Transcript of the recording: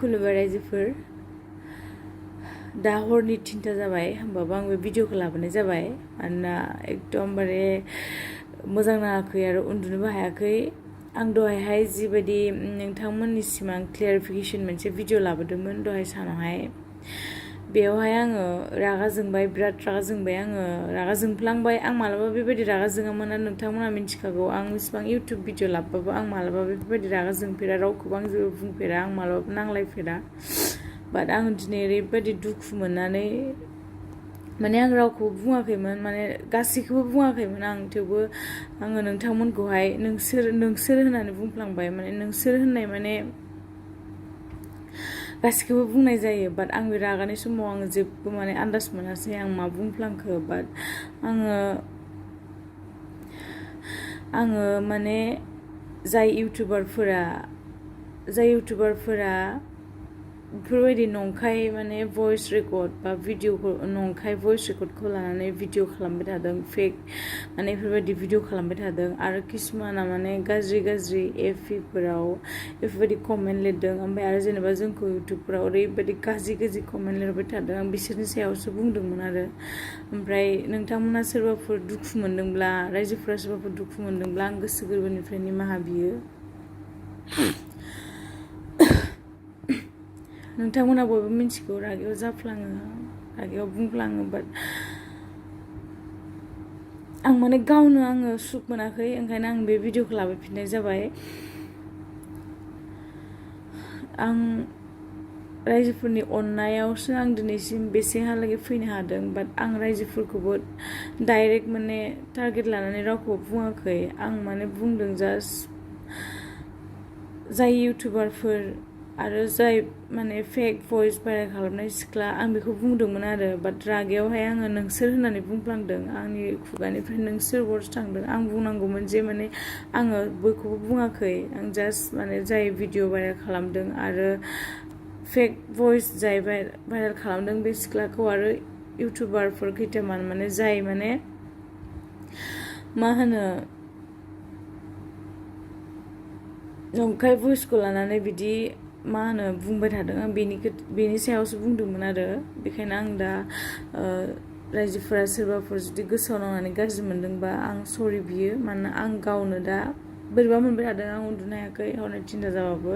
खुलुमबाय रायजोफोर दा हरनि 3टा जाबाय होमबाबो आं बे भिडिअखौ लाबोनाय जाबाय मानोना एकदमबारे मोजां नाङाखै आरो उन्दुनोबो हायाखै आं दहायहाय जिबायदि नोंथांमोननिसिम आं क्लियारिफिकेशन मोनसे भिडिअ लाबोदोंमोन दहाय सानावहाय बेयावहाय आङो रागा जोंबाय बिराद रागा जोंबाय आङो रागा जोंफ्लांबाय आं मालाबा बेबायदि रागा जोङामोन आरो नोंथांमोना मिन्थिखागौ आं इसिबां इउटुब भिडिअ लाबबाबो आं मालाबा बेफोरबायदि रागा जोंफेरा रावखौबो आं जेबो बुंफेरा आं मालाबाबो नांलायफेरा बाट आं दिनै ओरैबायदि दुखु मोननानै माने आं रावखौबो बुङाखैमोन माने गासैखौबो बुङाखैमोन आं थेवबो आङो नोंथांमोनखौहाय नोंसोर होननानै बुंफ्लांबाय माने नोंसोर होननाय माने गासैखौबो बुंनाय जायो बाट आं बे रागानि समाव आङो जेबो माने आन्दाज मोनासै आं मा बुंफ्लांखो बाट आङो माने जाय इउटुबारफोरा बेफोरबायदि नंखाय माने भइस रेकर्ड बा भिडिअखौ नंखाय भइस रेकर्डखौ लानानै भिडिअ खालामबाय थादों फेक माने बेफोरबायदि भिडिअ खालामबाय थादों आरो किसुमाना माने गाज्रि एफिफोराव बेफोरबायदि कमेन्ट लिरदों ओमफ्राय आरो जेनेबा जोंखौ इउटुबफोराव ओरैबायदि गाज्रि कमेन्ट लिरबाय थादों आं बिसोरनि सायावसो बुंदोंमोन आरो ओमफ्राय नोंथांमोना सोरबाफोर दुखु मोनदोंब्ला रायजोफोरा सोरबाफोर दुखु मोनदोंब्ला आं गोसो गोरबोनिफ्राय निमाहा बियो नोंथांमोना बयबो मिन्थिगौ रागायाव जाफ्लाङो रागायाव बुंफ्लाङो बाट आं माने गावनो आङो सुख मोनाखै ओंखायनो आं बे भिडिअखौ लाबोफिननाय जाबाय आं रायजोफोरनि अननायावसो आं दिनैसिम बेसेहालागै फैनो हादों बाट आं रायजोफोरखौबो डाइरेक्ट माने टारगेट लानानै रावखौबो बुङाखै आं माने बुंदों जास्ट जाय इउटुबारफोर आरो जाय माने फेक भइस भाइरेल खालामनाय सिख्ला आं बेखौ बुंदोंमोन आरो बाट रागायावहाय आङो नोंसोर होननानै बुंफ्लांदों आंनि खुगानिफ्राय नोंसोर वर्ड्स थांदों आं बुंनांगौमोन जे माने आङो बयखौबो बुङाखै आं जास्ट माने जाय भिडिअ भाइरेल खालामदों आरो फेक भइस जाय भाइरेल खालामदों बे सिख्लाखौ आरो इउटुबारफोर खैथामान माने जाय माने मा होनो नंखाय भइसखौ लानानै बिदि मा होनो बुंबाय थादों आं बेनि सायावसो बुंदोंमोन आरो बेखायनो आं दा रायजोफोरा सोरबाफोर जुदि गोसोआव नांनानै गाज्रि मोनदोंबा आं सरि बियो मानोना आं गावनो दा बोरैबा मोनबाय थादों आं उन्दुनो हायाखै हरनि 3टा जाबाबो